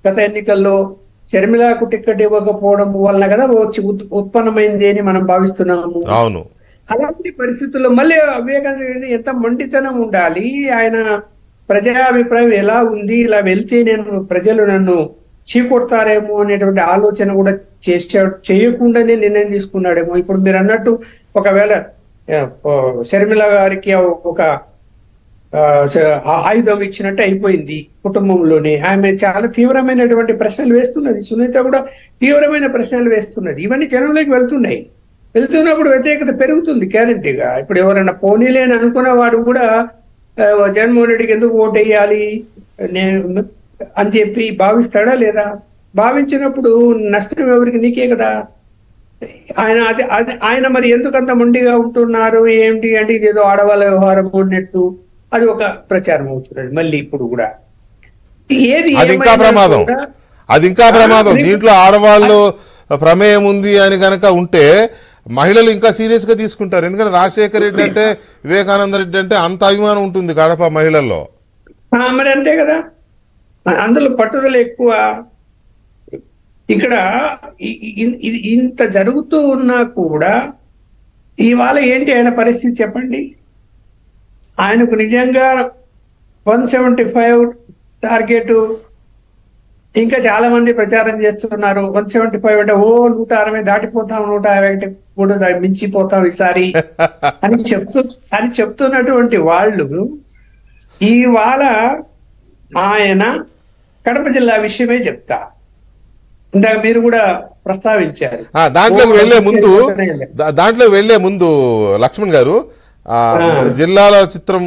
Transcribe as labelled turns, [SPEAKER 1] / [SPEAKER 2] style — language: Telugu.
[SPEAKER 1] గత ఎన్నికల్లో షర్మిలకు టికెట్ ఇవ్వకపోవడం వలన కదా వచ్చి ఉత్పన్నమైంది అని మనం భావిస్తున్నాము.
[SPEAKER 2] అవును.
[SPEAKER 1] అలాంటి పరిస్థితుల్లో మళ్ళీ వివేకానంద రెడ్డి ఎంత మొండితనం ఉండాలి, ఆయన ప్రజాభిప్రాయం ఎలా ఉంది, ఇలా వెళ్తే ప్రజలు నన్ను చీకొడతారేమో అనేటువంటి ఆలోచన కూడా చేయకుండానే నిర్ణయం తీసుకున్నాడేమో. ఇప్పుడు మీరు అన్నట్టు ఒకవేళ షర్మిల గారికి ఒక ఆయుధం ఇచ్చినట్టు అయిపోయింది కుటుంబంలోనే. ఆమె చాలా తీవ్రమైనటువంటి ప్రశ్నలు వేస్తున్నది, సునీత కూడా తీవ్రమైన ప్రశ్నలు వేస్తున్నది. ఇవన్నీ జనంలోకి వెళ్తున్నాయి. వెళ్తున్నప్పుడు వ్యతిరేకత పెరుగుతుంది గ్యారంటీగా. ఇప్పుడు ఎవరైనా పోనీలే అని అనుకున్న వాడు కూడా జగన్మోహన్ రెడ్డికి ఎందుకు ఓటు వేయాలి అని చెప్పి భావిస్తాడా లేదా? భావించినప్పుడు నష్టం ఎవరికి? నీకే కదా. ఆయన మరి ఎందుకంత మొండిగా ఉంటున్నారు ఏంటి అంటే ఇదేదో ఆడవాళ్ళ వ్యవహారం ఉన్నట్టు అది ఒక ప్రచారం అవుతున్నది మళ్ళీ ఇప్పుడు కూడా.
[SPEAKER 2] అది ఇంకా ప్రమాదం. దీంట్లో ఆడవాళ్ళు ప్రమేయం ఉంది అని కనుక ఉంటే మహిళలు ఇంకా సీరియస్ గా తీసుకుంటారు. ఎందుకంటే రాజశేఖర రెడ్డి అంటే, వివేకానంద రెడ్డి అంటే అంత అభిమానం ఉంటుంది కడప మహిళల్లో.
[SPEAKER 1] మరి అంతే కదా, అందులో పట్టుదల ఎక్కువ. ఇక్కడ ఇంత జరుగుతూ ఉన్నా కూడా ఇవాళ ఏంటి ఆయన పరిస్థితి చెప్పండి. ఆయనకు నిజంగా 175 టార్గెట్ ఇంకా చాలా మంది ప్రచారం చేస్తున్నారు. 175 అంటే 160 దాటిపోతాం, 150 కూడా మించిపోతాం ఈసారి అని చెప్తున్నటువంటి వాళ్ళు ఇవాళ ఆయన కడప జిల్లా విషయమే చెప్తా. ఇందాక మీరు కూడా ప్రస్తావించారు.
[SPEAKER 2] దాంట్లో వెళ్లే ముందు లక్ష్మణ్ గారు జిల్లాల చిత్రం